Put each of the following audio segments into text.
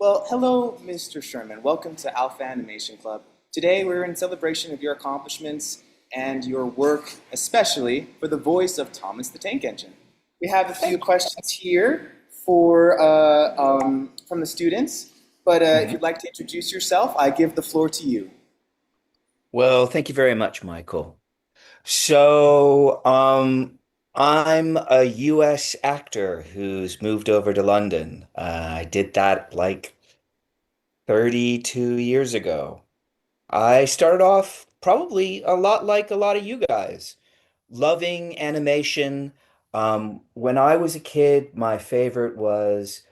Well, hello, Mr. Sherman. Welcome to Alpha Animation Club. Today we're in celebration of your accomplishments and your work, especially for the voice of Thomas the Tank Engine. We have a few Thank questions here from the students, but you. if you'd like to introduce yourself, I give the floor to you. Well, thank you very much, Michael. So, I'm a US actor who's moved over to London. I did that like 32 years ago. I started off probably a lot like a lot of you guys, loving animation. When I was a kid, my favorite was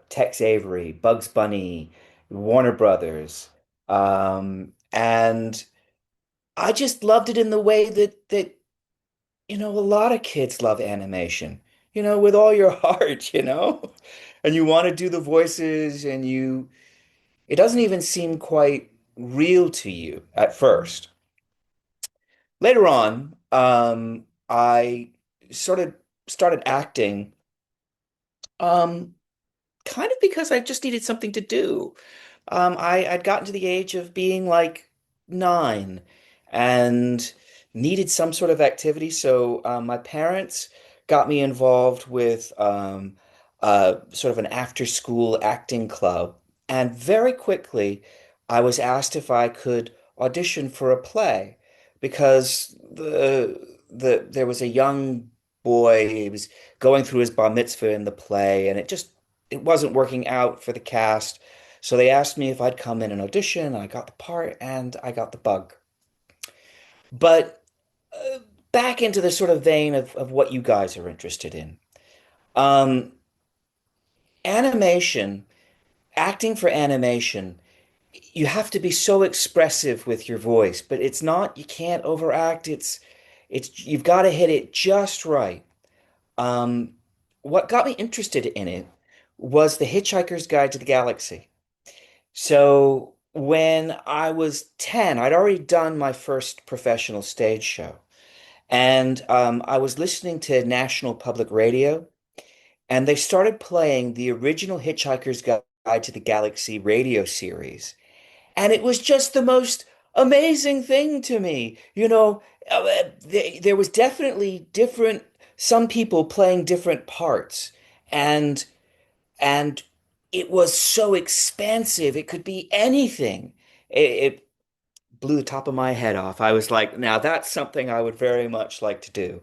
Tex Avery, Bugs Bunny, Warner Brothers. And I just loved it in the way that a lot of kids love animation, with all your heart. And you want to do the voices and it doesn't even seem quite real to you at first. Later on, I sort of started acting, um, kind of because I just needed something to do. I'd gotten to the age of being like 9 and needed some sort of activity. So my parents got me involved with sort of an after-school acting club. And very quickly, I was asked if I could audition for a play because there was a young boy. He was going through his bar mitzvah in the play, and it wasn't working out for the cast. So they asked me if I'd come in and audition. I got the part and I got the bug. But back into the sort of vein of what you guys are interested in. Um, Animation, acting for animation, you have to be so expressive with your voice, but you can't overact. You've got to hit it just right. Um, what got me interested in it was The Hitchhiker's Guide to the Galaxy. So when I was 10, I'd already done my first professional stage show. And I was listening to National Public Radio, and they started playing the original Hitchhiker's Guide to the Galaxy radio series. And it was just the most amazing thing to me. There was definitely some people playing different parts. And and it was so expansive. It could be anything. It blew the top of my head off. I was like, now that's something I would very much like to do.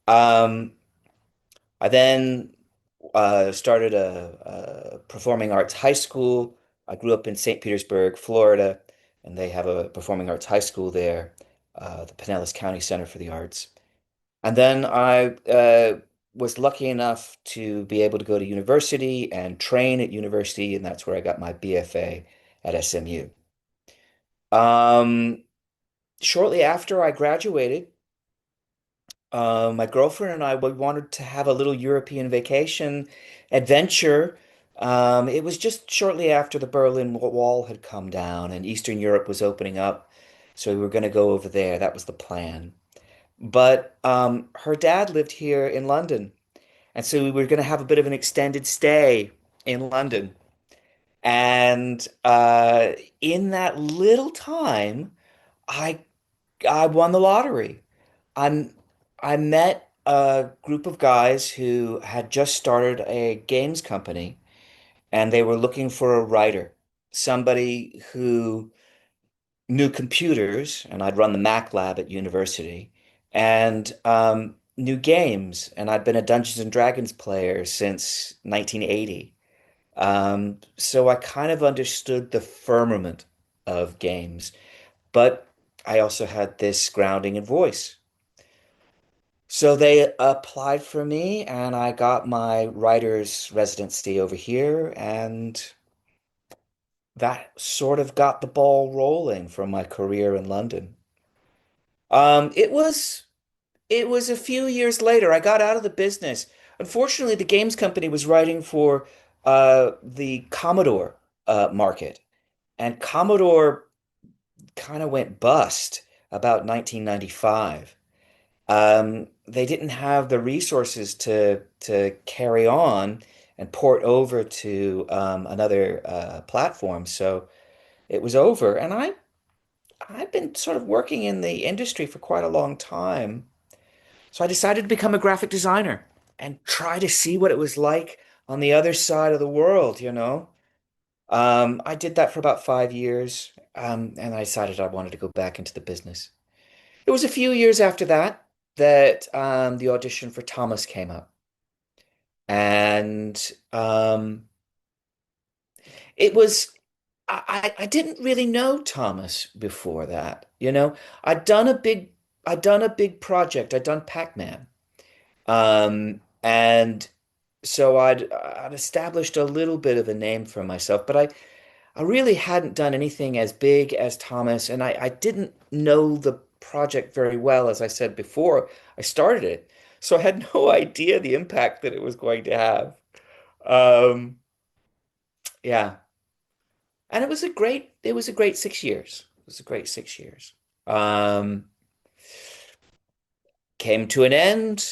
Um, I then started a performing arts high school. I grew up in St. Petersburg, Florida, and they have a performing arts high school there, the Pinellas County Center for the Arts. And then I was lucky enough to be able to go to university and train at university, and that's where I got my BFA at SMU. Um, Shortly after I graduated, my girlfriend and we wanted to have a little European vacation adventure. It was just shortly after the Berlin Wall had come down and Eastern Europe was opening up, so we were going to go over there. That was the plan. But her dad lived here in London. And so we were going to have a bit of an extended stay in London. And in that little time, I I won the lottery. I'm I met a group of guys who had just started a games company, and they were looking for a writer, somebody who knew computers, and I'd run the Mac lab at university, and knew games, and I'd been a Dungeons and Dragons player since 1980. So I kind of understood the firmament of games, but I also had this grounding in voice. So they applied for me, and I got my writer's residency over here, and that sort of got the ball rolling for my career in London. Um, it was it was a few years later. I got out of the business. Unfortunately, the games company was writing for the Commodore market, and Commodore kind of went bust about 1995. They didn't have the resources to carry on, and port over to another platform. So it was over, and I've been sort of working in the industry for quite a long time. So I decided to become a graphic designer and try to see what it was like on the other side of the world, you know? I did that for about 5 years, and I decided I wanted to go back into the business. It was a few years after that that the audition for Thomas came up. And it was, I didn't really know Thomas before that, you know? I'd done a big, I'd done a big project. I'd done Pac-Man. And so I'd established a little bit of a name for myself, but I really hadn't done anything as big as Thomas, and I didn't know the project very well, as I said before I started it. So I had no idea the impact that it was going to have. Um, yeah. And it was a great 6 years. It was a great 6 years. Um, Came to an end.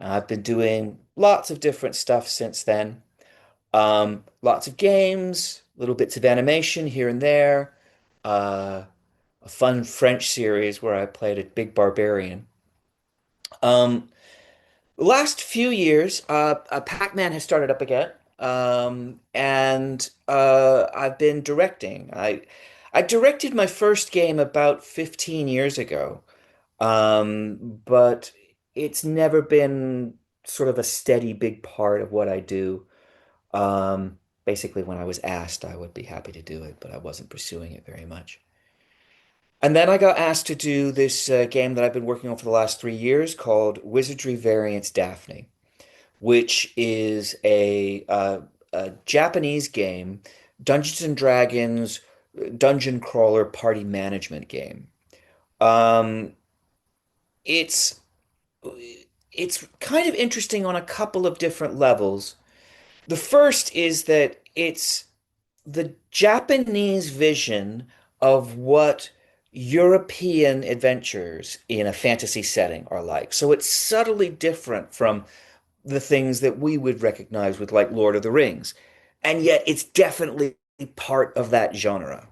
I've been doing lots of different stuff since then. Lots of games, little bits of animation here and there. Uh, a fun French series where I played a big barbarian. Um, the last few years, Pac-Man has started up again, and I've been directing. I directed my first game about 15 years ago, but it's never been sort of a steady big part of what I do. Basically, when I was asked, I would be happy to do it, but I wasn't pursuing it very much. And then I got asked to do this game that I've been working on for the last 3 years called Wizardry Variants Daphne, which is a Japanese game, Dungeons and Dragons dungeon crawler party management game. Um, it's it's kind of interesting on a couple of different levels. The first is that it's the Japanese vision of what European adventures in a fantasy setting are like. So it's subtly different from the things that we would recognize with like Lord of the Rings. And yet it's definitely part of that genre.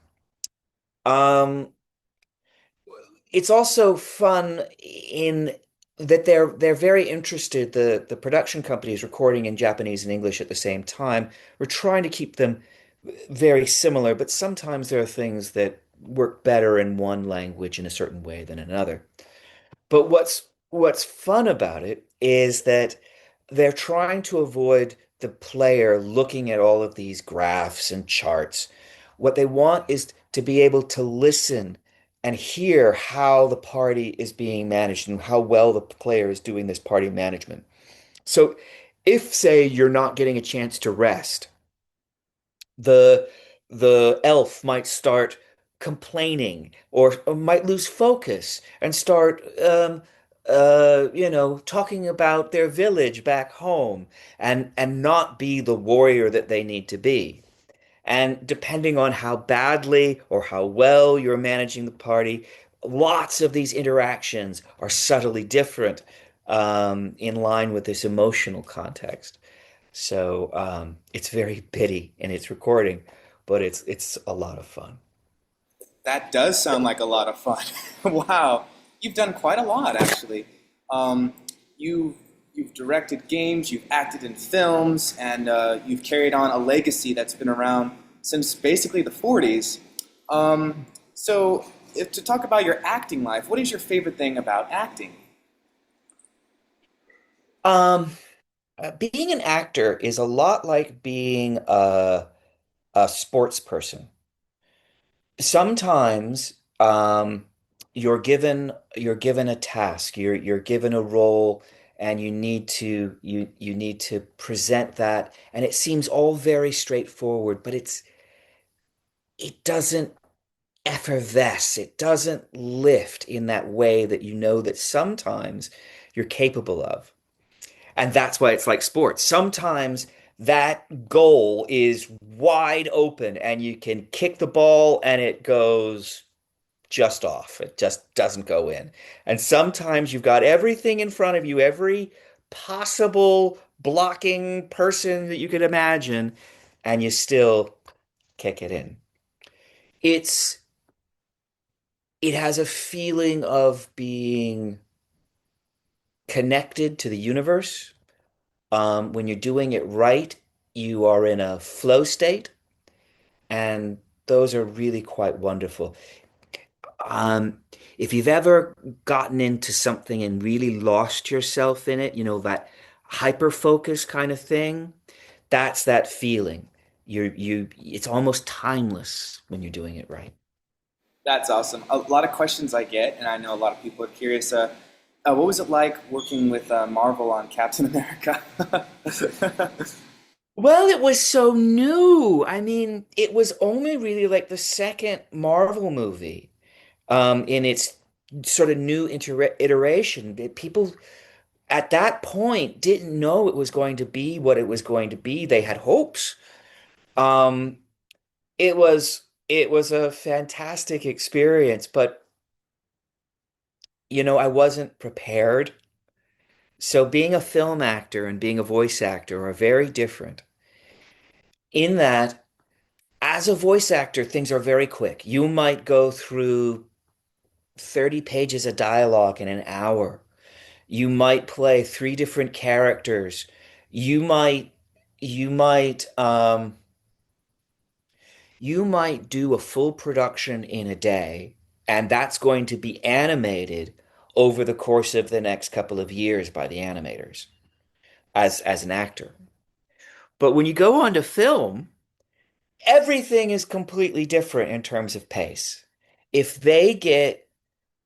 Um, it's also fun in that they're very interested. The production company is recording in Japanese and English at the same time. We're trying to keep them very similar, but sometimes there are things that work better in one language in a certain way than another. But what's fun about it is that they're trying to avoid the player looking at all of these graphs and charts. What they want is to be able to listen and hear how the party is being managed and how well the player is doing this party management. So if, say, you're not getting a chance to rest, the the elf might start complaining or might lose focus and start talking about their village back home and not be the warrior that they need to be. And depending on how badly or how well you're managing the party, lots of these interactions are subtly different in line with this emotional context. So it's very bitty in its recording, but it's a lot of fun. That does sound like a lot of fun. Wow, you've done quite a lot actually. Um, you you've directed games, you've acted in films, and you've carried on a legacy that's been around since basically the 40s. So, if, to talk about your acting life, what is your favorite thing about acting? Um, Being an actor is a lot like being a sports person. Sometimes you're given a task, you're given a role, and you need to present that, and it seems all very straightforward, but it doesn't effervesce, it doesn't lift in that way that you know that sometimes you're capable of. And that's why it's like sports. Sometimes that goal is wide open and you can kick the ball and it goes just off. It just doesn't go in. And sometimes you've got everything in front of you, every possible blocking person that you could imagine, and you still kick it in. It's it has a feeling of being connected to the universe. When you're doing it right, you are in a flow state, and those are really quite wonderful. Um, if you've ever gotten into something and really lost yourself in it, that hyper focus kind of thing, that's that feeling. It's almost timeless when you're doing it right. That's awesome. A lot of questions I get, and I know a lot of people are curious. What was it like working with Marvel on Captain America? Well, it was so new. I mean, it was only really like the second Marvel movie, in its sort of new iteration. People at that point didn't know it was going to be what it was going to be. They had hopes. Um, it was a fantastic experience, but I wasn't prepared. So being a film actor and being a voice actor are very different. In that, as a voice actor, things are very quick. You might go through 30 pages of dialogue in an hour. You might play three different characters. You might you might you might do a full production in a day, and that's going to be animated over the course of the next couple of years by the animators as an actor. But when you go on to film, everything is completely different in terms of pace. If they get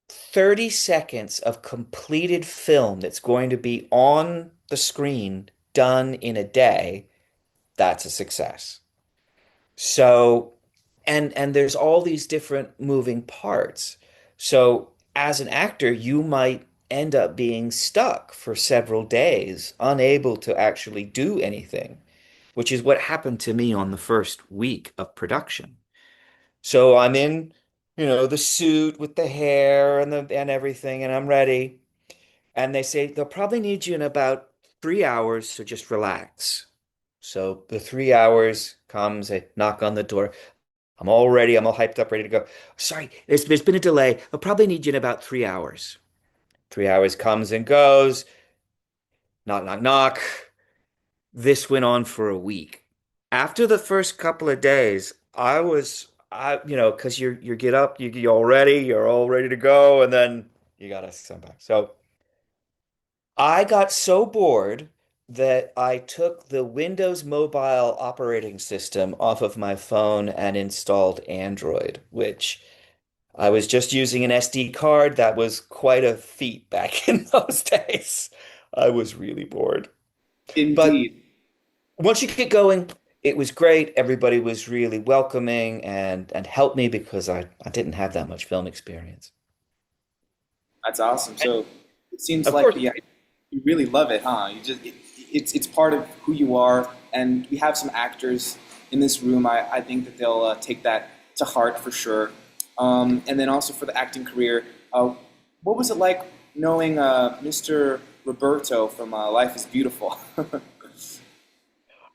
30 seconds of completed film that's going to be on the screen done in a day, that's a success. So, and there's all these different moving parts. So, as an actor, you might end up being stuck for several days, unable to actually do anything, which is what happened to me on the first week of production. So I'm in, the suit with the hair and everything, and I'm ready. And they say they'll probably need you in about 3 hours, so just relax. So the 3 hours comes, I knock on the door. I'm all ready, I'm all hyped up, ready to go. Sorry, there's been a delay. I'll probably need you in about 3 hours. 3 hours comes and goes. Knock, knock, knock. This went on for a week. After the first couple of days, because you get up, you're all ready to go, and then you gotta come back. So I got so bored that I took the Windows Mobile operating system off of my phone and installed Android, which I was just using an SD card. That was quite a feat back in those days. I was really bored. But Indeed. once you get going, it was great. Everybody was really welcoming and helped me because I didn't have that much film experience. That's awesome. And So it seems of like course, you really love it, huh? It's part of who you are, and we have some actors in this room. I think that they'll take that to heart for sure. And then also for the acting career, what was it like knowing Mr. Roberto from Life is Beautiful?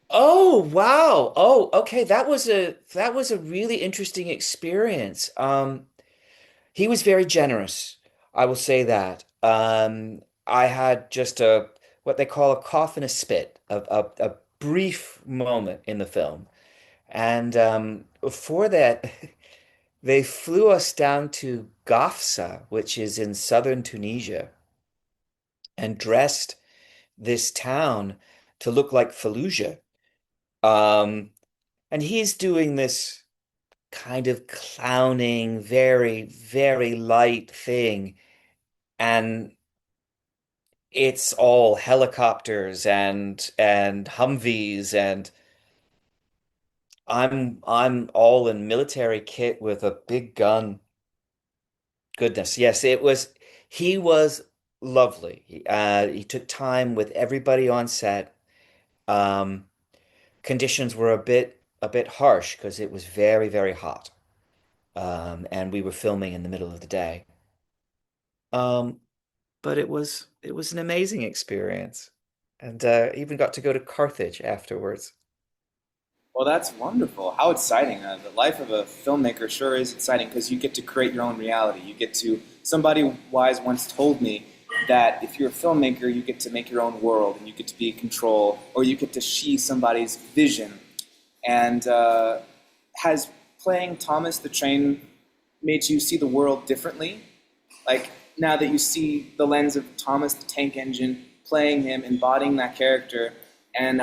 oh wow. Oh, okay. That was a really interesting experience. He was very generous. I will say that. I had just a what they call a cough and a spit, a brief moment in the film. And for that, they flew us down to Gafsa, which is in southern Tunisia, and dressed this town to look like Fallujah. Um, and he's doing this kind of clowning, very, very light thing. And it's all helicopters and Humvees, and I'm all in military kit with a big gun. Goodness, yes, he was lovely. He took time with everybody on set. Um, Conditions were a bit harsh because it was very, very hot. And we were filming in the middle of the day. Um, but it was an amazing experience. and even got to go to Carthage afterwards. Well, that's wonderful. How exciting. The life of a filmmaker sure is exciting because you get to create your own reality. You get to, somebody wise once told me that if you're a filmmaker, you get to make your own world and you get to be in control, or you get to see somebody's vision. And has playing Thomas the Train made you see the world differently? Like now that you see the lens of Thomas the Tank Engine, playing him, embodying that character, and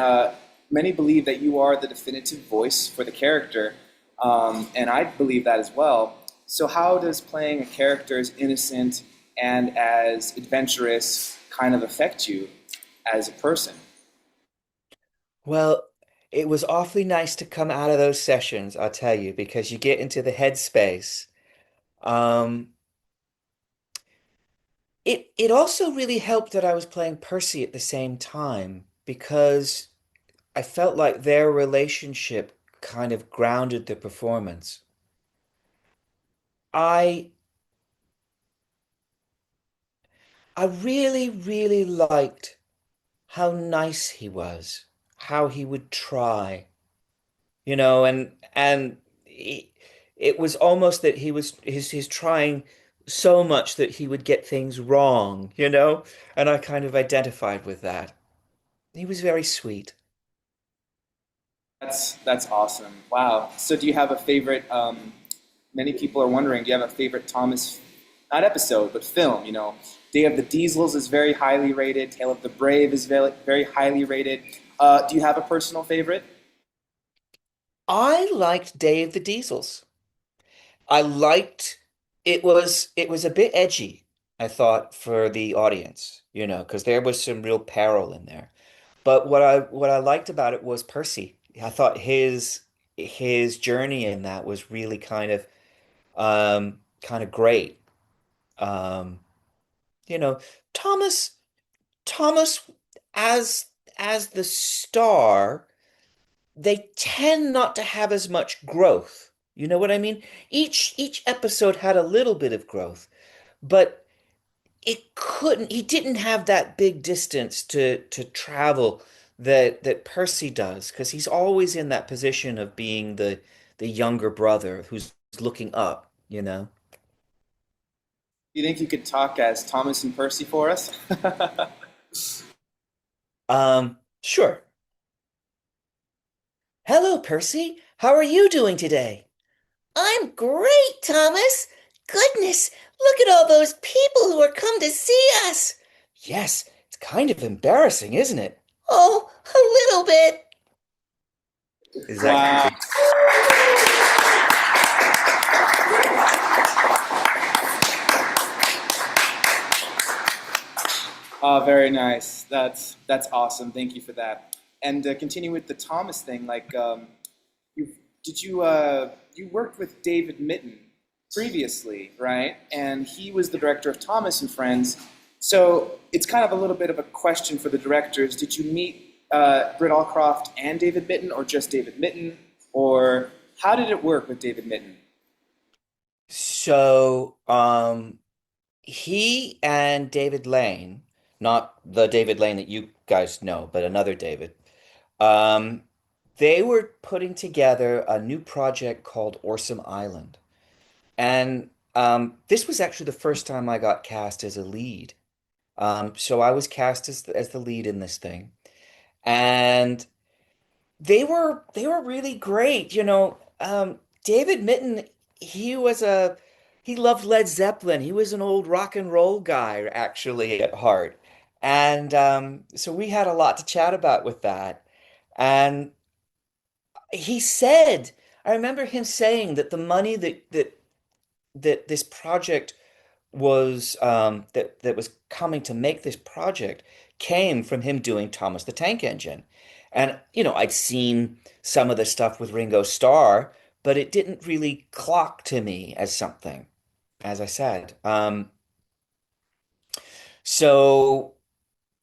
many believe that you are the definitive voice for the character, and I believe that as well. So how does playing a character as innocent and as adventurous kind of affect you as a person? Well, it was awfully nice to come out of those sessions, I'll tell you, because you get into the headspace. Um, it also really helped that I was playing Percy at the same time because I felt like their relationship kind of grounded the performance. I I really, really liked how nice he was, how he would try, it was almost that he was he's trying so much that he would get things wrong, and I kind of identified with that. He was very sweet. That's awesome. Wow. So do you have a favorite? Many people are wondering, do you have a favorite Thomas, not episode, but film? Day of the Diesels is very highly rated. Tale of the Brave is very, very highly rated. Do you have a personal favorite? I liked Day of the Diesels. I liked it was a bit edgy, I thought, for the audience, because there was some real peril in there. But what I liked about it was Percy. I thought his journey in that was really kind of great. Um, you know, Thomas Thomas as as the star, they tend not to have as much growth. You know what I mean? Each episode had a little bit of growth, but he didn't have that big distance to travel that Percy does, because he's always in that position of being the younger brother who's looking up. Do you think you could talk as Thomas and Percy for us? Sure. Hello, Percy. How are you doing today? I'm great, Thomas. Goodness, look at all those people who are come to see us. Yes, it's kind of embarrassing, isn't it? Oh, a little bit. Is that Wow. creepy? Very nice. That's awesome. Thank you for that. And continue with the Thomas thing. Like, you you worked with David Mitton previously, right? And he was the director of Thomas and Friends. So it's kind of a little bit of a question for the directors. Did you meet Britt Allcroft and David Mitton, or just David Mitton, or how did it work with David Mitton? So, he and David Lane, not the David Lane that you guys know, but another David, um, they were putting together a new project called Orsom Island. And this was actually the first time I got cast as a lead. So I was cast as the lead in this thing. And they were really great. David Mitton, he loved Led Zeppelin. He was an old rock and roll guy actually at heart. And so we had a lot to chat about with that. And he said, I remember him saying that the money that this project that was coming to make this project came from him doing Thomas the Tank Engine. And I'd seen some of the stuff with Ringo Starr, but it didn't really clock to me as something, as I said. So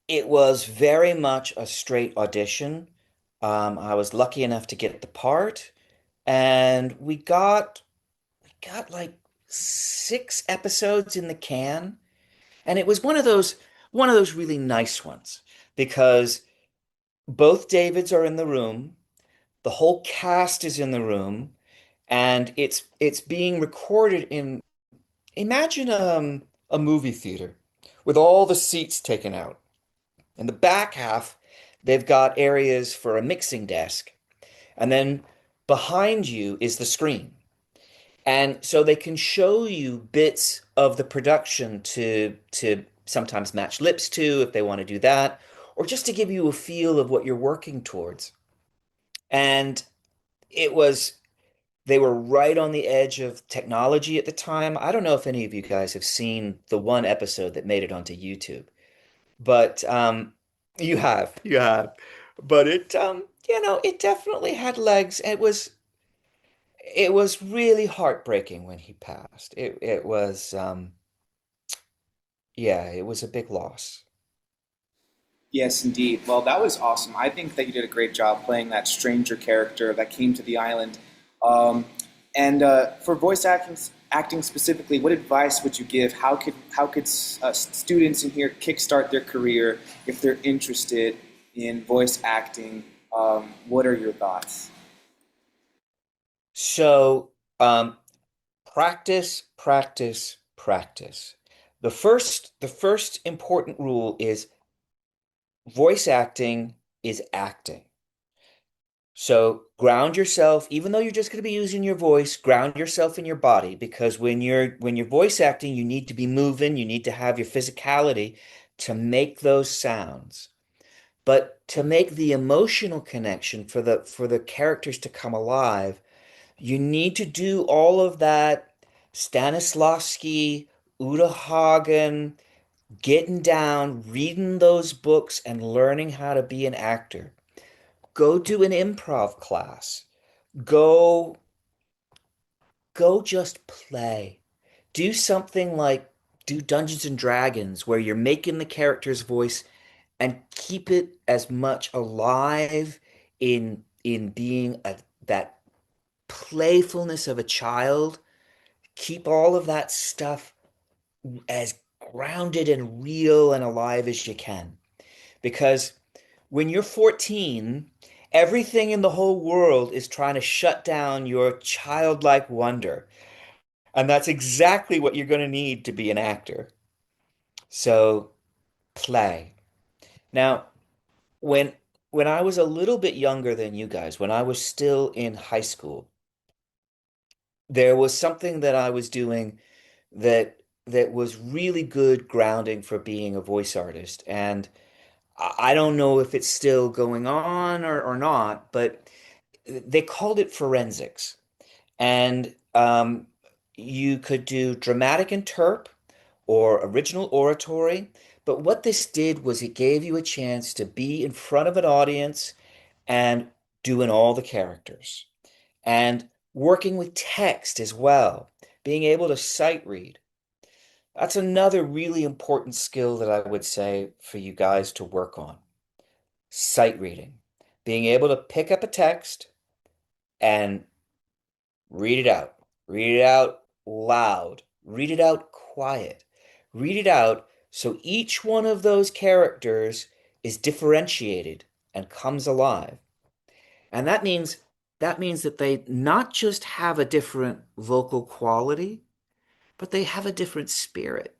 it was very much a straight audition. I was lucky enough to get the part, and we got like 6 episodes in the can. And it was one of those really nice ones because both Davids are in the room. The whole cast is in the room, and it's being recorded in imagine a movie theater with all the seats taken out. In the back half, they've got areas for a mixing desk, and then behind you is the screen. And so they can show you bits of the production to sometimes match lips to if they want to do that, or just to give you a feel of what you're working towards. And it was they were right on the edge of technology at the time. I don't know if any of you guys have seen the one episode that made it onto YouTube, but you have. But it definitely had legs. It was really heartbreaking when he passed. It was yeah, it was a big loss. Yes, indeed. Well, that was awesome. I think that you did a great job playing that stranger character that came to the island. Um, and for voice acting specifically, what advice would you give? How could students in here kickstart their career if they're interested in voice acting? What are your thoughts? So, practice, practice, practice. The first important rule is voice acting is acting. So ground yourself, even though you're just going to be using your voice, ground yourself in your body because when you're voice acting, you need to be moving, you need to have your physicality to make those sounds. But to make the emotional connection for the characters to come alive, you need to do all of that Stanislavski, Uta Hagen, getting down, reading those books and learning how to be an actor. Go do an improv class. Go go just play. Do something like do Dungeons and Dragons where you're making the character's voice and keep it as much alive in being that playfulness of a child. Keep all of that stuff as grounded and real and alive as you can. Because when you're 14, everything in the whole world is trying to shut down your childlike wonder. And that's exactly what you're going to need to be an actor. So play. Now, when when I was a little bit younger than you guys, when I was still in high school, there was something that I was doing that was really good grounding for being a voice artist. And I don't know if it's still going on or not, but they called it forensics. And you could do dramatic interp or original oratory. But what this did was it gave you a chance to be in front of an audience and doing all the characters and working with text as well, being able to sight read. That's another really important skill that I would say for you guys to work on. Sight reading, being able to pick up a text and read it out. Read it out loud. Read it out quiet. Read it out so each one of those characters is differentiated and comes alive. And that means that they not just have a different vocal quality, but they have a different spirit.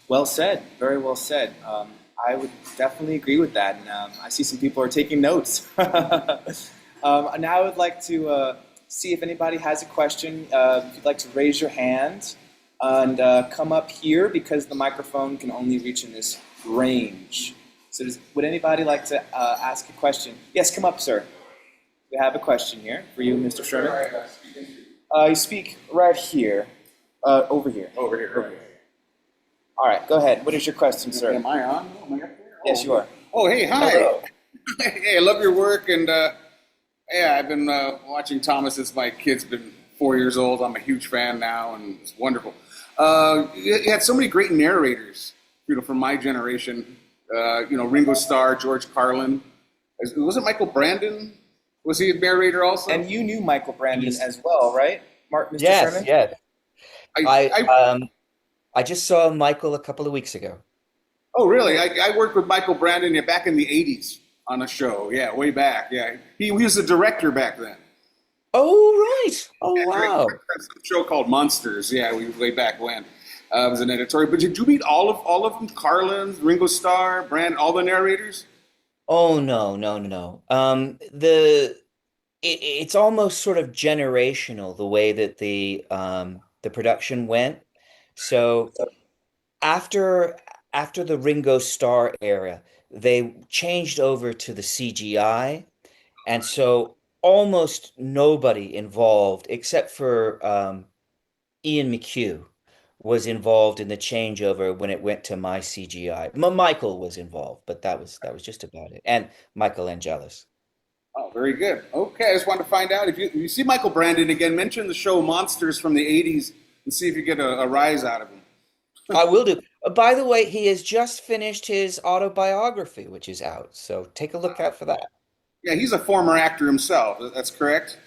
Well said. Very well said. I would definitely agree with that, and I see some people are taking notes. Now I would like to see if anybody has a question. If you'd like to raise your hand and come up here because the microphone can only reach in this range. So, would anybody like to ask a question? Yes, come up, sir. We have a question here for you, Mr. Sherman. You speak right here, over here. Over here. Over here. All right, go ahead. What is your question, sir? Am I on? Am I up there? Yes, you are. Oh, hey, hi. Hello. Hey, I love your work, and yeah, I've been watching Thomas since my kid's been 4 years old. I'm a huge fan now, and it's wonderful. You had so many great narrators, from my generation. Ringo Starr, George Carlin. Was it Michael Brandon? Was he a narrator also? And you knew Michael Brandon as well, right, Mr. Yes, Sherman? yes. I, I I um I just saw Michael a couple of weeks ago. Oh, really? I worked with Michael Brandon yeah, back in the '80s on a show. Yeah, way back. Yeah, he was the director back then. Oh, right. Oh, Yeah, wow. director of some show called Monsters. Yeah, we way back when. It was an editorial. But did you meet all of them? Carlin, Ringo Starr, Brand, all the narrators? Oh, no, no, no, no. It's almost sort of generational the way that the production went. So after after the Ringo Starr era, they changed over to the CGI, and so almost nobody involved except for Ian McHugh was involved in the changeover when it went to my CGI. Michael was involved, but that was just about it. And Michael Angelis. Oh, very good. Okay, I just wanted to find out if you see Michael Brandon again, mention the show Monsters from the '80s and see if you get a rise out of him. I will do. By the way, he has just finished his autobiography, which is out. So take a look out for that. Yeah, he's a former actor himself. That's correct.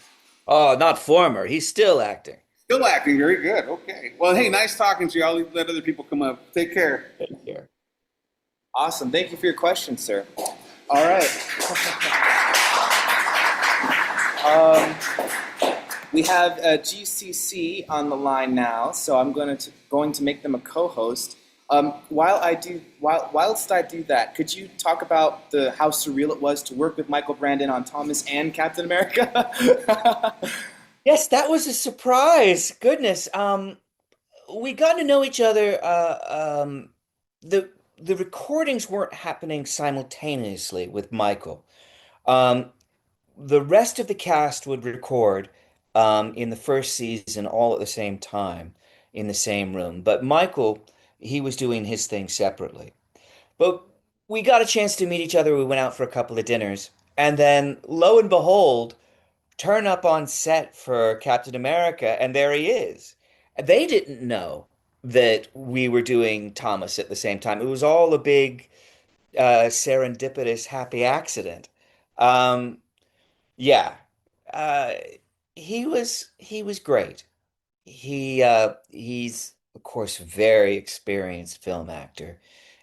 Oh, not former. He's still acting. Still acting very good. Okay. Well, hey, nice talking to you. I'll let other people come up. Take care. Take care. Awesome. Thank you for your question, sir. All right. Um, we have GCC on the line now, so I'm going to make them a co-host. Whilst I do that, could you talk about how surreal it was to work with Michael Brandon on Thomas and Captain America? Yes, that was a surprise. Goodness. We got to know each other. The recordings weren't happening simultaneously with Michael. Um, the rest of the cast would record in the first season all at the same time in the same room. But Michael, he was doing his thing separately. But we got a chance to meet each other. We went out for a couple of dinners. And then, lo and behold, turn up on set for Captain America, and there he is. They didn't know that we were doing Thomas at the same time. It was all a big serendipitous happy accident. Um, yeah, uh, he was great. He's of course a very experienced film actor,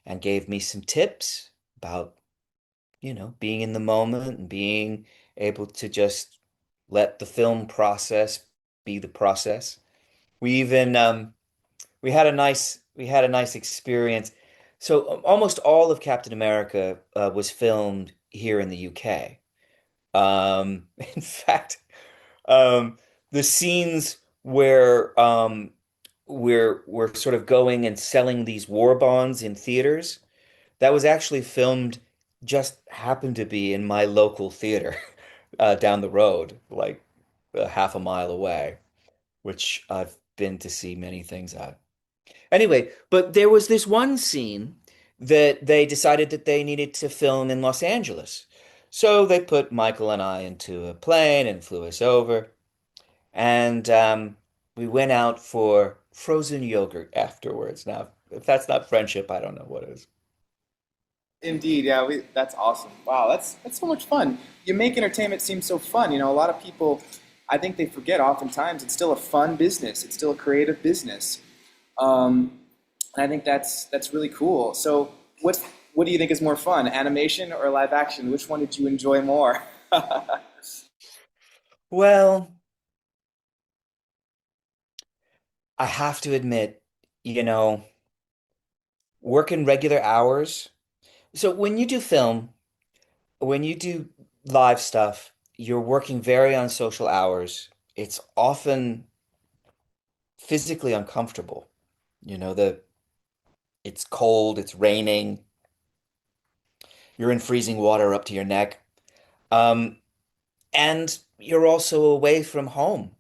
and gave me some tips about being in the moment and being able to just let the film process be the process. We even we had a nice experience. So almost all of Captain America was filmed here in the UK. In fact, um, the scenes where we're sort of going and selling these war bonds in theaters, that was actually filmed, just happened to be in my local theater down the road, like half a mile away, which I've been to see many things at. Anyway, but there was this one scene that they decided that they needed to film in Los Angeles. So they put Michael and I into a plane and flew us over. And we went out for frozen yogurt afterwards. Now, if that's not friendship, I don't know what is. Indeed, yeah, that's awesome. Wow, that's so much fun. You make entertainment seem so fun. A lot of people, I think they forget oftentimes it's still a fun business. It's still a creative business. And I think that's really cool. So, what do you think is more fun, animation or live action? Which one did you enjoy more? Well, I have to admit, you know, working regular hours. So when you do film, when you do live stuff, you're working very unsocial hours. It's often physically uncomfortable. It's cold, it's raining, you're in freezing water up to your neck. Um, and you're also away from home,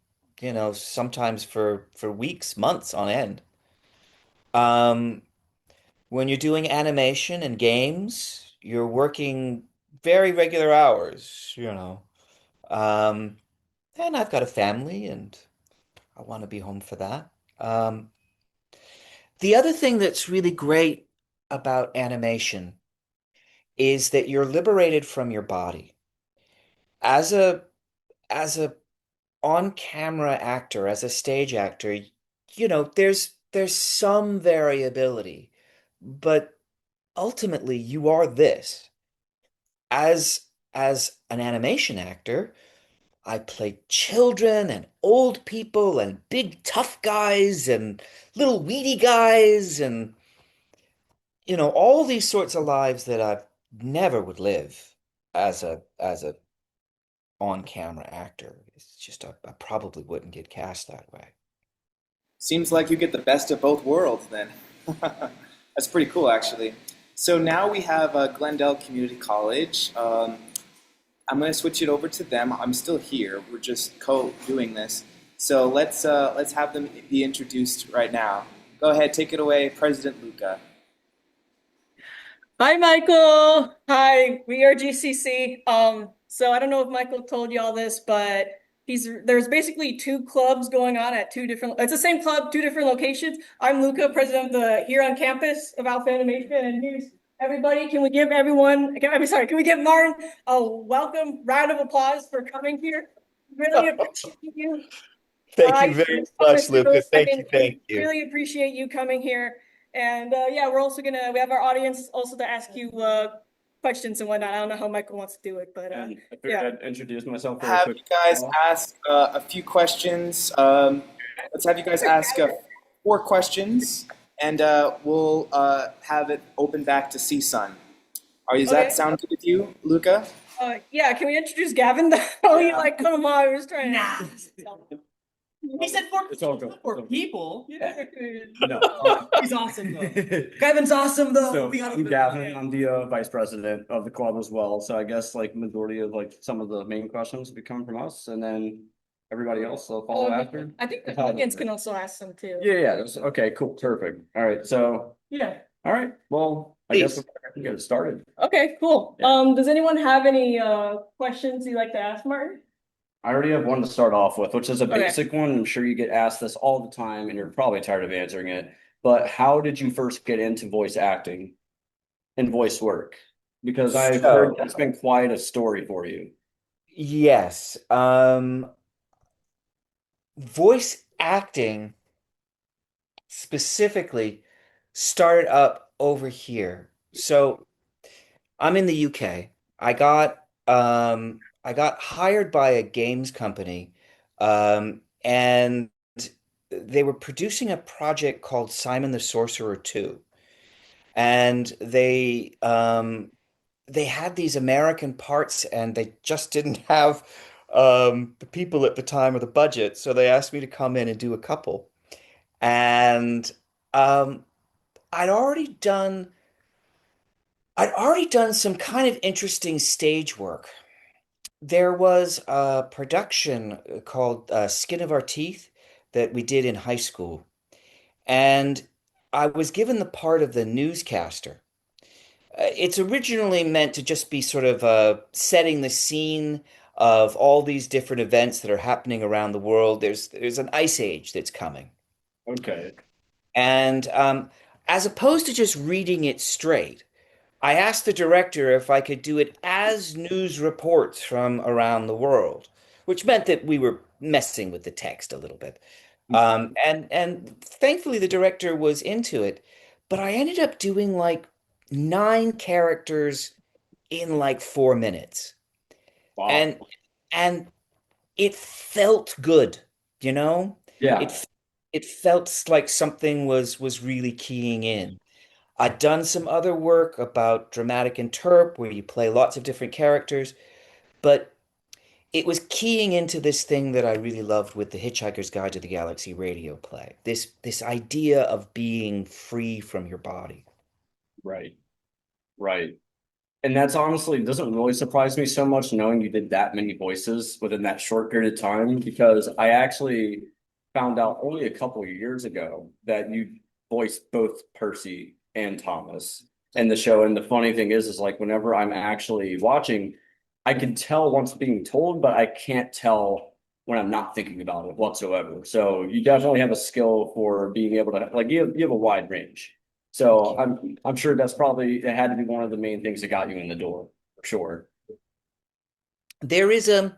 sometimes for weeks, months on end. Um, when you're doing animation and games, you're working very regular hours. Um, and I've got a family and I want to be home for that. Um, the other thing that's really great about animation is that you're liberated from your body. As a on-camera actor, as a stage actor, there's some variability, but ultimately you are this. As as an animation actor, I played children and old people and big tough guys and little weedy guys and all these sorts of lives that I never would live as a on-camera actor. It's just I probably wouldn't get cast that way. Seems like you get the best of both worlds then. That's pretty cool, actually. So now we have Glendale Community College. I'm going to switch it over to them. I'm still here. We're just co-doing this. So let's have them be introduced right now. Go ahead, take it away, President Luca. Hi, Michael. Hi, we are GCC. So I don't know if Michael told you all this, but there's basically two clubs going on at two different. It's the same club, two different locations. I'm Luca, president of the here on campus of Alpha Animation, and here's everybody. Can we give everyone? I'm sorry. Can we give Martin a welcome round of applause for coming here? Really appreciate you. Thank you very much, Luca. Thank you, thank you. Really appreciate you coming here. And yeah, we have our audience also to ask you questions and whatnot. I don't know how Michael wants to do it, but And I figured yeah. I'd introduce myself very Have quick. you guys ask a few questions. Let's have you guys ask 4 questions, and we'll have it open back to CSUN. Does that Okay. sound good with you, Luca? Yeah, can we introduce Gavin? Oh, you like, come on, I was trying to. He said four, It's all good. four people. Yeah. No. He's awesome though. Kevin's awesome though. So We gotta- I'm Gavin. I'm the vice president of the club as well. So I guess like majority of like some of the main questions would come from us, and then everybody else will follow after. I think the audience can also ask them too. Yeah. Okay. Cool. Perfect. All right. So Yeah. all right. Well, I guess we can get it started. Okay, cool. Yeah. Does anyone have any questions you'd like to ask Martin? I already have one to start off with, which is a Okay. basic one. I'm sure you get asked this all the time, and you're probably tired of answering it. But how did you first get into voice acting and voice work? Because I've heard that's been quite a story for you. Yes. Voice acting specifically started up over here. So I'm in the UK. I got hired by a games company, and they were producing a project called Simon the Sorcerer 2. And they had these American parts and they just didn't have the people at the time or the budget, so they asked me to come in and do a couple. And um, I'd already done I'd already done some kind of interesting stage work. There was a production called Skin of Our Teeth that we did in high school, and I was given the part of the newscaster. It's originally meant to just be sort of setting the scene of all these different events that are happening around the world. There's an ice age that's coming, Okay. and as opposed to just reading it straight, I asked the director if I could do it as news reports from around the world, which meant that we were messing with the text a little bit. And thankfully the director was into it, but I ended up doing like 9 characters in like 4 minutes. Wow. And it felt good, you know? Yeah. It felt like something was really keying in. I'd done some other work about dramatic interp where you play lots of different characters, but it was keying into this thing that I really loved with the Hitchhiker's Guide to the Galaxy radio play. This idea of being free from your body. Right. Right. And that's honestly doesn't really surprise me so much knowing you did that many voices within that short period of time because I actually found out only a couple of years ago that you voiced both Percy and Thomas in the show. And the funny thing is like whenever I'm actually watching, I can tell once being told, but I can't tell when I'm not thinking about it whatsoever. So you definitely have a skill for being able to like you have a wide range. So I'm sure that's probably it had to be one of the main things that got you in the door, for sure. There is a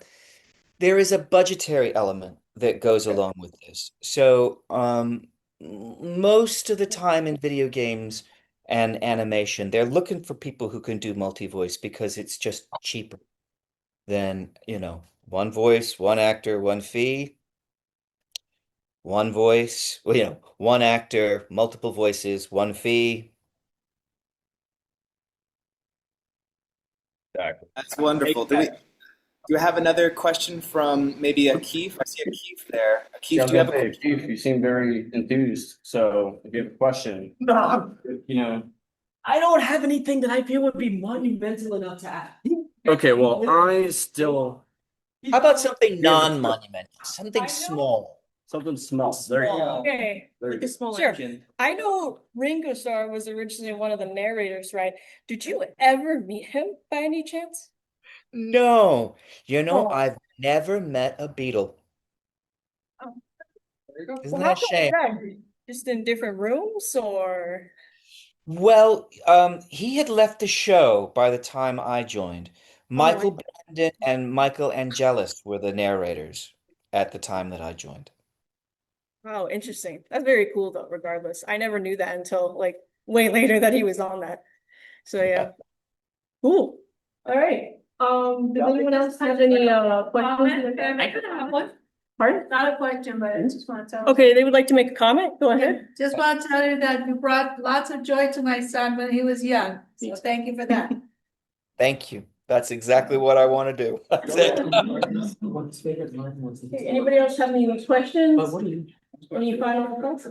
there is a budgetary element that goes along with this. So most of the time in video games, and animation. They're looking for people who can do multi-voice because it's just cheaper than, one voice, one actor, one fee, one voice, one actor, multiple voices, one fee. Exactly. That's wonderful. Do we have another question from maybe a Keith? I see a Keith there. A Yeah, I Keith, was do you have gonna a say, question? Chief, you seem very enthused. So if you have a question, you know. I don't have anything that I feel would be monumental enough to ask. Okay, well, I still How about something you have non-monumental, something I know. small? something small. There you go. Okay. There you Like a go. small Sure. engine. I know Ringo Starr was originally one of the narrators, right? Did you ever meet him by any chance? No, Oh, I've never met a Beatle. oh. There you go. Isn't Well, that how a come was shame? that? Just in different rooms or? Well, he had left the show by the time I joined. Oh, I Michael Brandon and Michael Angelis were the narrators at the time that I joined. Oh, interesting. That's very cool though, regardless. I never knew that until like way later that he was on that. So Yeah. yeah. Cool. All right. Does anyone else have any questions? I could have one. Pardon? Not a question, but I just want to tell. Okay, they would like to make a comment. Go ahead. Just want to tell you that you brought lots of joy to my son when he was young. So thank you for that. Thank you. That's exactly what I want to do. That's it. Okay, anybody else have any questions? But what do you? Any final thoughts?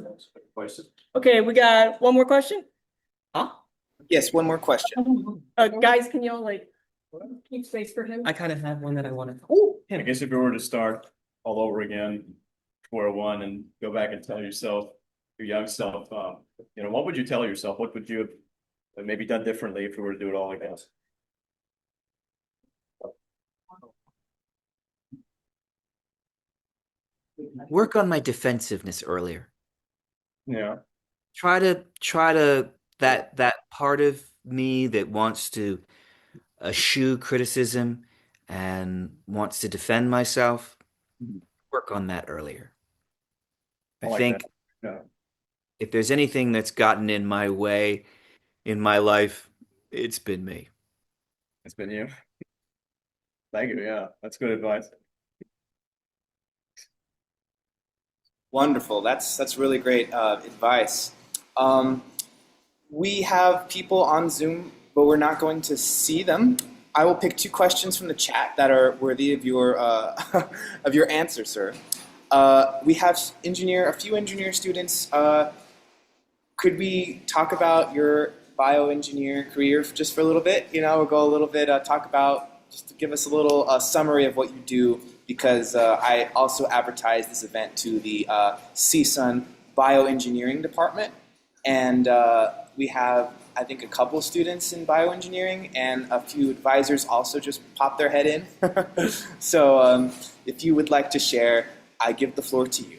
Okay, we got one more question. Huh? Yes, one more question. Guys, can y'all like keep space for him? I kind of have one that I wanted. Oh, I guess if you were to start all over again, square one, and go back and tell yourself, your young self, what would you tell yourself? What would you have maybe done differently if you were to do it all again? Work on my defensiveness earlier. Yeah, Try to that part of me that wants to eschew criticism and wants to defend myself. Work on that earlier. I I like that. think Yeah, if there's anything that's gotten in my way in my life, it's been me. it's been you. Thank you. Yeah, that's good advice. Wonderful. That's really great advice. Um, we have people on Zoom, but we're not going to see them. I will pick two questions from the chat that are worthy of your of your answer, sir. We have a few engineer students. Could we talk about your bioengineer career just for a little bit? We'll go a little bit, talk about, just to give us a little summary of what you do, because I also advertise this event to the CSUN Bioengineering department. And we have, I think, a couple students in bioengineering, and a few advisors also just popped their head in. So if you would like to share, I give the floor to you.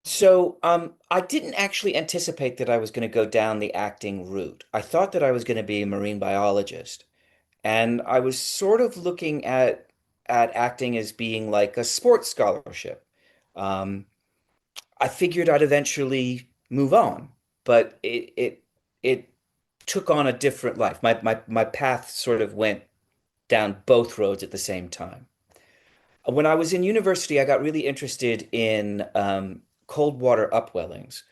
So, I didn't actually anticipate that I was going to go down the acting route. I thought that I was going to be a marine biologist, and I was sort of looking at acting as being like a sports scholarship. Um, I figured I'd eventually move on, but it took on a different life. My path sort of went down both roads at the same time. When I was in university, I got really interested in cold water upwellings.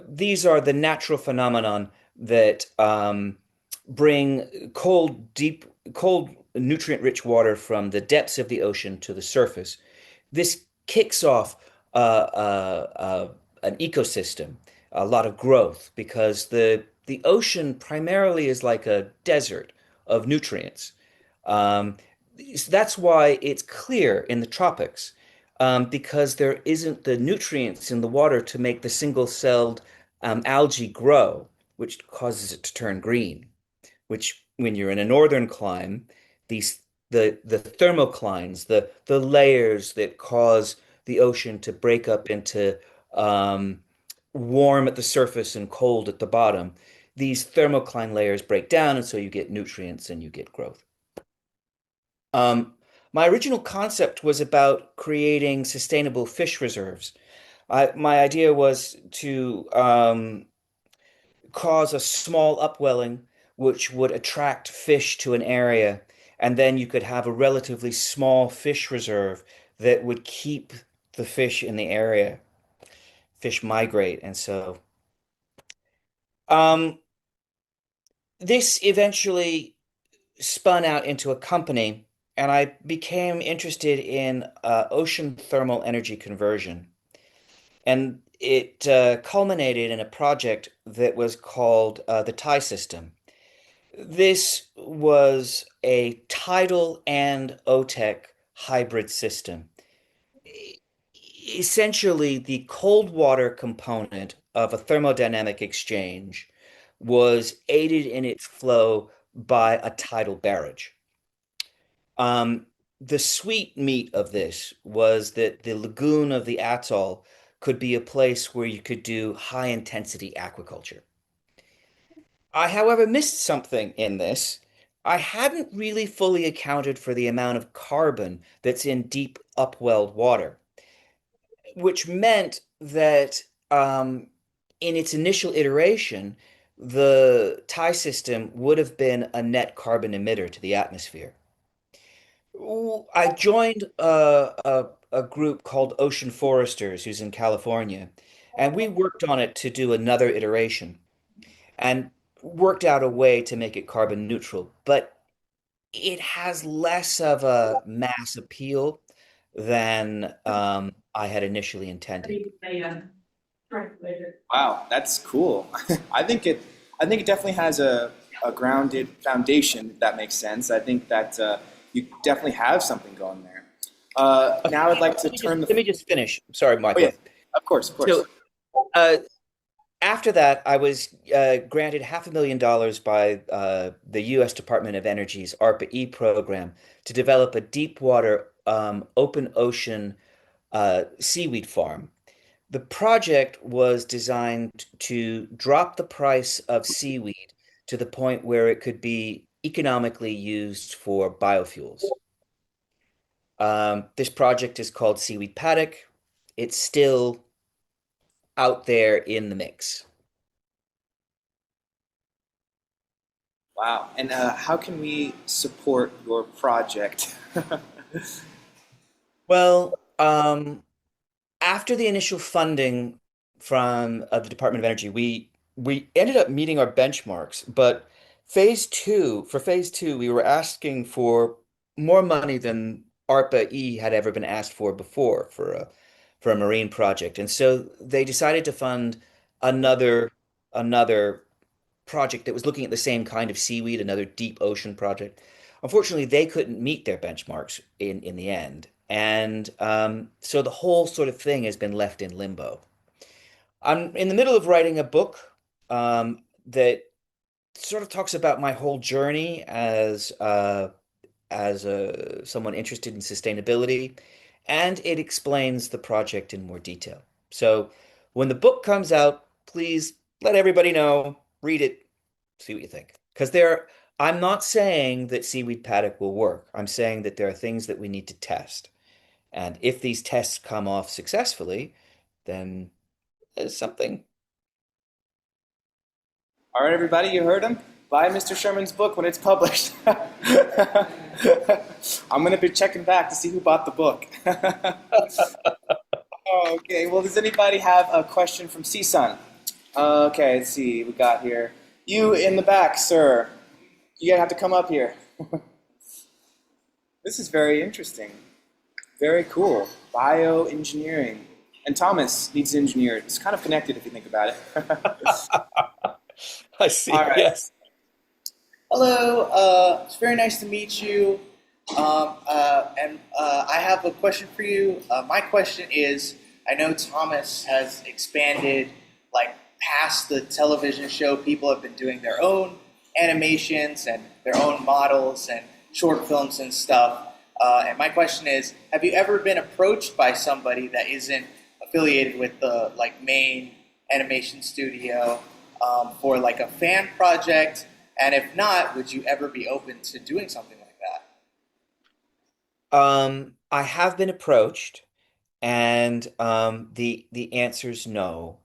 These are the natural phenomenon that bring cold, nutrient-rich water from the depths of the ocean to the surface. This kicks off an ecosystem, a lot of growth, because the ocean primarily is like a desert of nutrients. Um, that's why it's clear in the tropics, because there isn't the nutrients in the water to make the single-celled algae grow, which causes it to turn green. Which, when you're in a northern clime, these the thermoclines, the layers that cause the ocean to break up into um, warm at the surface and cold at the bottom, these thermocline layers break down, and so you get nutrients and you get growth. Um, my original concept was about creating sustainable fish reserves. My idea was to cause a small upwelling, which would attract fish to an area, and then you could have a relatively small fish reserve that would keep the fish in the area. Fish migrate, and so um, this eventually spun out into a company, and I became interested in ocean thermal energy conversion. And it culminated in a project that was called the TIE system. This was a tidal and OTEC hybrid system. Essentially, the cold water component of a thermodynamic exchange was aided in its flow by a tidal barrage. Um, the sweet meat of this was that the lagoon of the atoll could be a place where you could do high intensity aquaculture. I, however, missed something in this. I hadn't really fully accounted for the amount of carbon that's in deep upwelled water, which meant that in its initial iteration, the tie system would have been a net carbon emitter to the atmosphere. I joined a group called Ocean Foresters, who's in California, and we worked on it to do another iteration and worked out a way to make it carbon neutral. But it has less of a mass appeal than I had initially intended. Wow, that's cool. I think it I think it definitely has a grounded foundation, if that makes sense. I think that you definitely have something going there. Now I'd like to turn Let the me just finish. Sorry, oh yeah, Michael. of course, of course. So, uh, after that, I was granted $500,000 by the U.S. Department of Energy's ARPA-E program to develop a deep water open ocean seaweed farm. The project was designed to drop the price of seaweed to the point where it could be economically used for biofuels. This project is called Seaweed Paddock. It's still out there in the mix. Wow. And how can we support your project? Well, after the initial funding from the Department of Energy, we ended up meeting our benchmarks, but phase two, we were asking for more money than ARPA-E had ever been asked for before for a marine project. And so they decided to fund another another project that was looking at the same kind of seaweed, another deep ocean project. Unfortunately, they couldn't meet their benchmarks in the end. And so the whole sort of thing has been left in limbo. I'm in the middle of writing a book that sort of talks about my whole journey as someone interested in sustainability, and it explains the project in more detail. So when the book comes out, please let everybody know, read it, see what you think. Because I'm not saying that seaweed paddock will work. I'm saying that there are things that we need to test. And if these tests come off successfully, then there's something. All right, everybody, you heard him. Buy Mr. Sherman's book when it's published. I'm going to be checking back to see who bought the book. Okay, well, does anybody have a question from CSUN? Okay, let's see. We got here. You in the back, sir. You have to come up here. This is very interesting. Very cool. Bioengineering. And Thomas needs to engineer. It's kind of connected if you think about it. I see. All right. Yes. Hello, it's very nice to meet you. I have a question for you. My question is, I know Thomas has expanded like past the television show. People have been doing their own animations and their own models and short films and stuff. And my question is, have you ever been approached by somebody that isn't affiliated with the like main animation studio for like a fan project? And if not, would you ever be open to doing something like that? I have been approached, and the answer's no.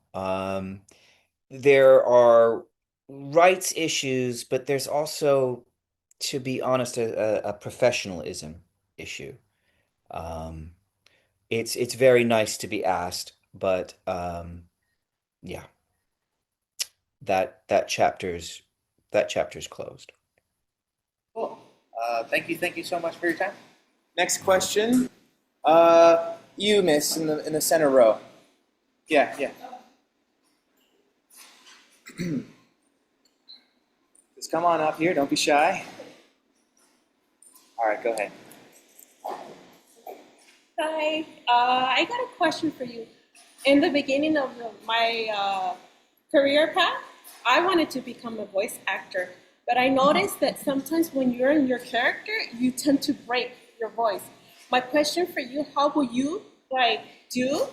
There are rights issues, but there's also, to be honest, a professionalism issue. Um, it's very nice to be asked, but yeah, that chapter's closed. Cool. Thank you so much for your time. Next question. You, miss, in the center row. Yeah, yeah. Just come on up here. Don't be shy. All right, go ahead. Hi, I got a question for you. In the beginning of my career path, I wanted to become a voice actor, but I noticed that sometimes when you're in your character, you tend to break your voice. My question for you, how will you do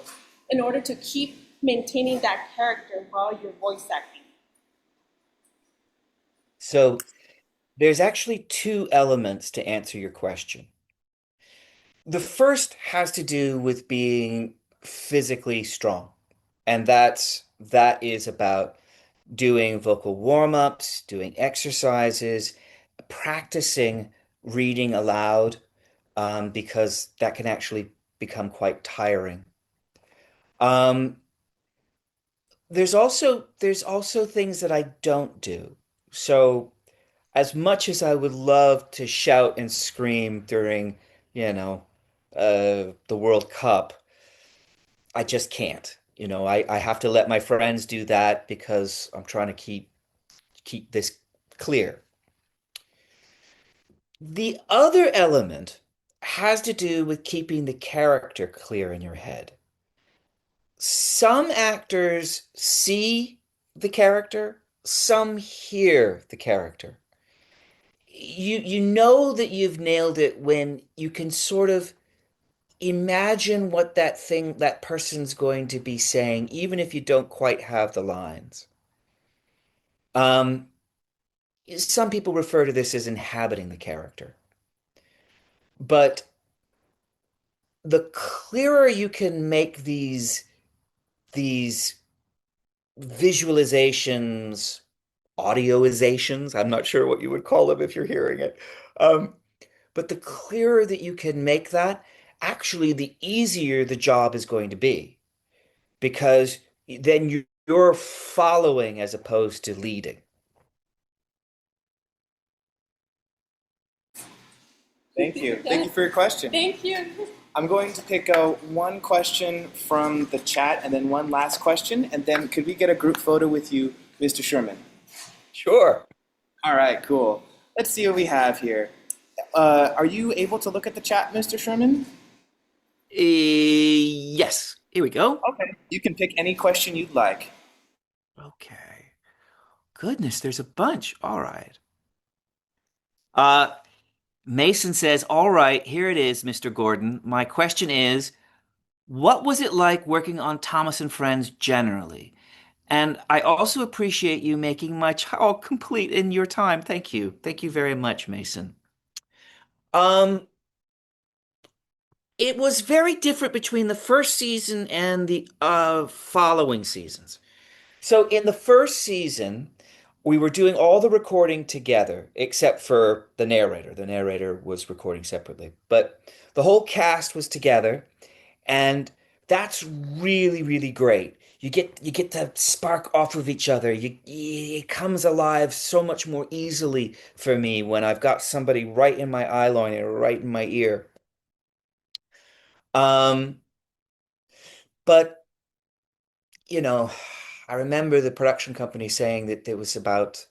in order to keep maintaining that character while you're voice acting? So there's actually two elements to answer your question. The first has to do with being physically strong, and that is about doing vocal warm-ups, doing exercises, practicing reading aloud, because that can actually become quite tiring. Um, there's also things that I don't do. So as much as I would love to shout and scream during, you know, the World Cup, I just can't. I have to let my friends do that because I'm trying to keep this clear. The other element has to do with keeping the character clear in your head. Some actors see the character, some hear the character. You know that you've nailed it when you can sort of imagine what that person's going to be saying, even if you don't quite have the lines. Um, some people refer to this as inhabiting the character, but the clearer you can make these visualizations, audioizations, I'm not sure what you would call them if you're hearing it. Um, but the clearer that you can make that, actually, the easier the job is going to be because then you're following as opposed to leading. Thank you. Thank you for your question. Thank you. I'm going to pick one question from the chat and then one last question, and then could we get a group photo with you, Mr. Sherman? Sure. All right, cool. Let's see what we have here. Are you able to look at the chat, Mr. Sherman? Yes. Here we go. Okay. You can pick any question you'd like. Okay. Goodness, there's a bunch. All right. Uh, Mason says, "All right, here it is, Mr. Gordon. My question is, what was it like working on Thomas and Friends generally? And I also appreciate you making my child complete in your time. Thank you. Thank you very much, Mason." Um, it was very different between the first season and the following seasons. So in the first season, we were doing all the recording together, except for the narrator. The narrator was recording separately, but the whole cast was together, and that's really, really great. You get to spark off of each other. It comes alive so much more easily for me when I've got somebody right in my eye line or right in my ear. Um, but you know, I remember the production company saying that it was about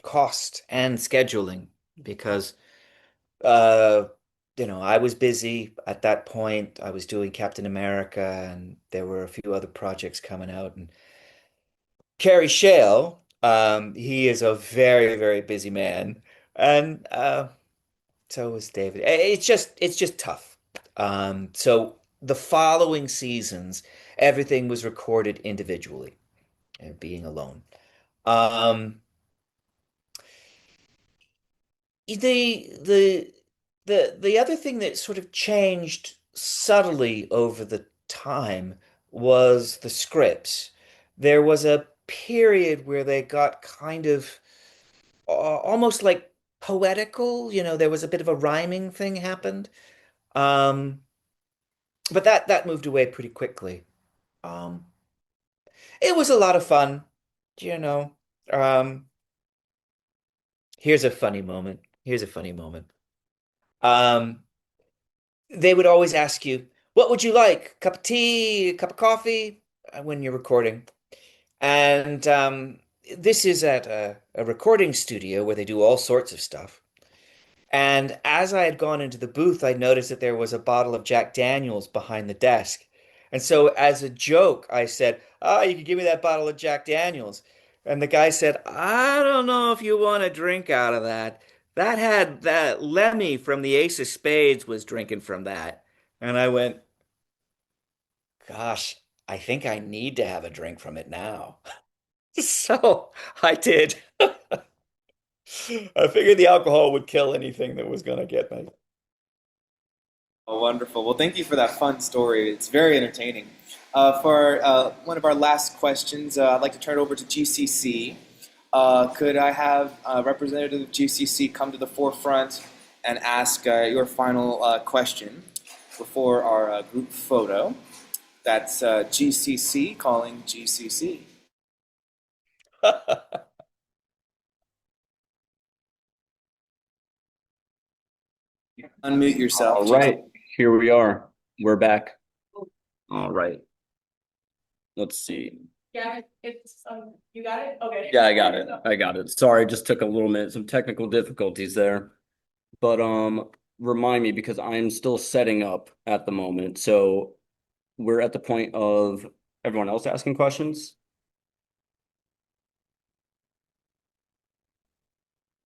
cost and scheduling because uh I was busy at that point. I was doing Captain America and there were a few other projects coming out, and Carrie Shale, he is a very, very busy man, and so was David. It's just tough. So the following seasons, everything was recorded individually and being alone. Um, the the other thing that sort of changed subtly over the time was the scripts. There was period where they got kind of almost like poetical. There was a bit of a rhyming thing happened. Um, but that moved away pretty quickly. Um, it was a lot of fun, you know. Um, here's a funny moment. Here's a funny moment. Um, they would always ask you, "What would you like? Cup of tea, a cup of coffee?" When you're recording. And this is at a recording studio where they do all sorts of stuff. And as I had gone into the booth, I noticed that there was a bottle of Jack Daniels behind the desk. And so, as a joke, I said, "Ah, you could give me that bottle of Jack Daniels." And the guy said, "I don't know if you want to drink out of that. That Lemmy from the Ace of Spades was drinking from that." And I went, "Gosh, I think I need to have a drink from it now." So I did. I figured the alcohol would kill anything that was going to get me. Oh, wonderful. Well, thank you for that fun story. It's very entertaining. For one of our last questions, I'd like to turn it over to GCC. Could I have a representative of GCC come to the forefront and ask your final question before our group photo? That's GCC calling GCC. Unmute yourself. All right, here we are. We're back. All right. Let's see. Yeah, you got it? Okay. Yeah, I got it. I got it. Sorry, just took a little minute, some technical difficulties there. But remind me because I'm still setting up at the moment. So we're at the point of everyone else asking questions.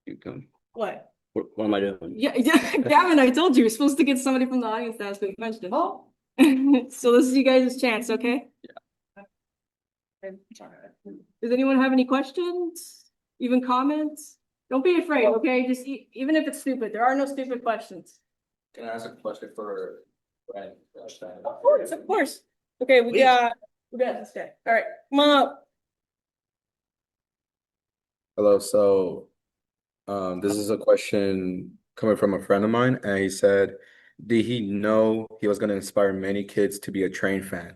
You can. What? What am I doing? Yeah, Gavin, I told you, you're supposed to get somebody from the audience to ask a question. Oh. So this is you guys' chance, okay? Yeah. Does anyone have any questions? Even comments? Don't be afraid, okay? Just even if it's stupid, there are no stupid questions. Can I ask a question for Brad? Of course, of course. Okay, we got this guy. All right, come on up. Hello. So, this is a question coming from a friend of mine, and he said, did he know he was going to inspire many kids to be a train fan?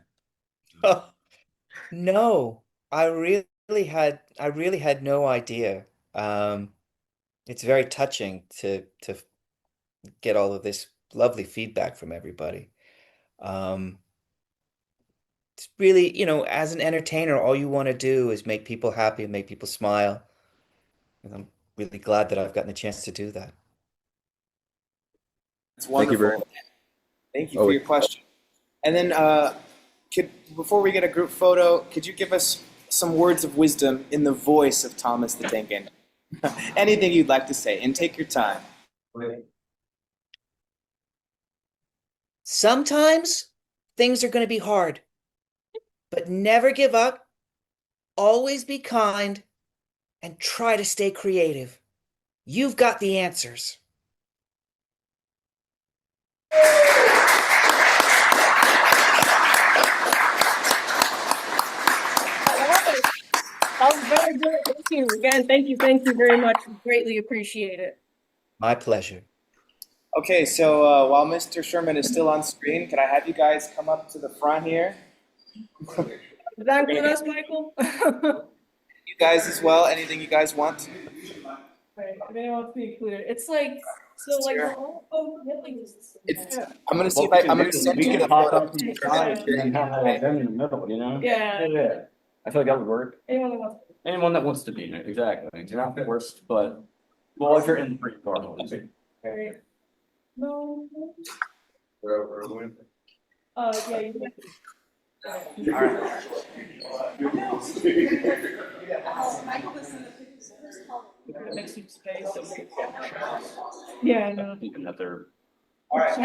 No, I really had no idea. It's very touching to get all of this lovely feedback from everybody. Um, it's really, as an entertainer, all you want to do is make people happy and make people smile. And I'm really glad that I've gotten the chance to do that. It's Thank you very wonderful. much. Thank you Oh, for wait. your question. And then, before we get a group photo, could you give us some words of wisdom in the voice of Thomas the Tank Engine? Anything you'd like to say, and take your time. Sometimes things are going to be hard, but never give up, always be kind, and try to stay creative. You've got the answers. That was very good. Thank you. Again, thank you very much. We greatly appreciate it. My pleasure. Okay, so while Mr. Sherman is still on screen, can I have you guys come up to the front here? Is that include us, Michael? You guys as well. Anything you guys want? Right, if anyone wants to be included. It's like, so like, Sure. it's, I'm gonna see if I'm gonna send We you can the pop photo. up from the side and have them in the middle, you know? Yeah. Yeah. I feel like that would work. Anyone that wants to. Anyone that wants to be in it, exactly. You're not forced, but well, if you're in pretty far, obviously. Right. No. We're Yeah, you can. Make some space. Yeah, I know. You can have their. All right.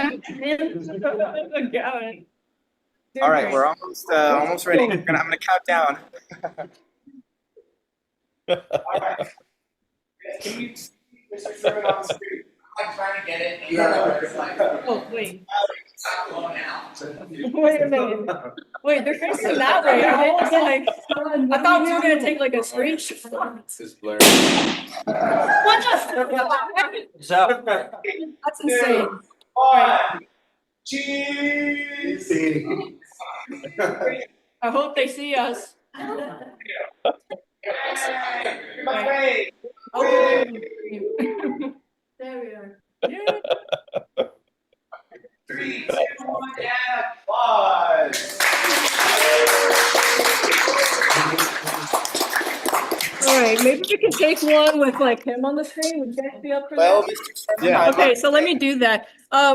Gavin. All right, we're almost ready. I'm gonna count down. All right. Can you see Mr. Sherman on the screen? I'm trying to get it. Oh, wait. Wait a minute. Wait, they're facing that way. I was like, I thought we were gonna take like a screenshot. It's blurry. What the? So, That's insane. I hope they see us. Right. Okay. There we are. Yeah. 3, 2, 1, and applause. All right, maybe we can take one with like him on the screen. Would you guys be up for Well, that? Mr. Sherman, Yeah. I'd Okay, like so to let say- me do that.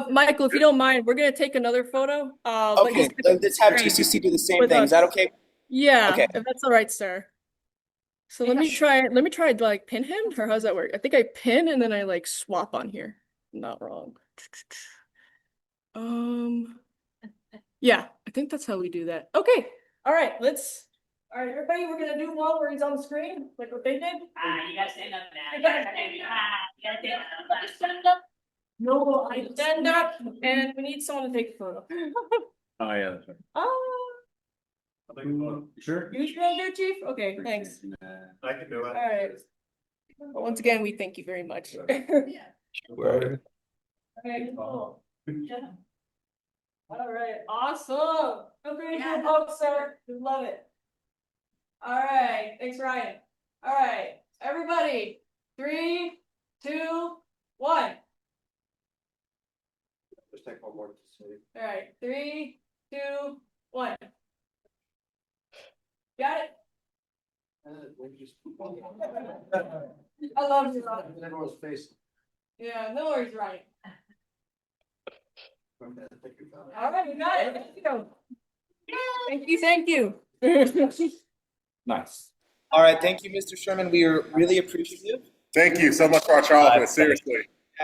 Michael, if you don't mind, we're gonna take another photo. Okay, let's have GCC do the same with thing. us. Is that okay? Yeah, Okay. if that's all right, sir. So let me try to like pin him, or how's that work? I think I pin and then I like swap on here. Not wrong. Yeah, I think that's how we do that. Okay, all right, all right, everybody, we're gonna do one where he's on the screen, like what they did. You gotta stand up now. You gotta stand up. No, I stand up, and we need someone to take a photo. Oh, yeah, that's right. Sure. You gonna do it, Chief? Okay, thanks. I can do All right. Well, once again, we thank you very much. Word. Okay, cool. Yeah. All right, awesome. Feel free to do a poke, sir. We love it. All right, thanks, Ryan. All right, everybody, 3, 2, 1. Just take one more to see. All right, 3, 2, 1. Got it? I love you, Ryan. Everyone's face. Yeah, no worries, Ryan. All right, we got it. Thank you. Thank you. nice. All right, thank you, Mr. Sherman. We are really appreciative. Thank you so much for our childhood. Seriously.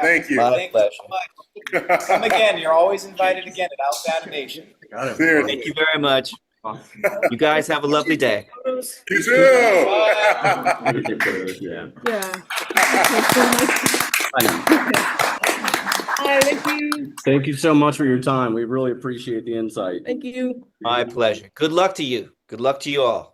Thank you. My Thank you so much. Come again. You're always invited again at Alpha Animation. Seriously. Thank you very much. You guys have a lovely day. You too. Yeah. Yeah. I know. Thank you. Thank you so much for your time. We really appreciate the insight. Thank you. My pleasure. Good luck to you. Good luck to you all.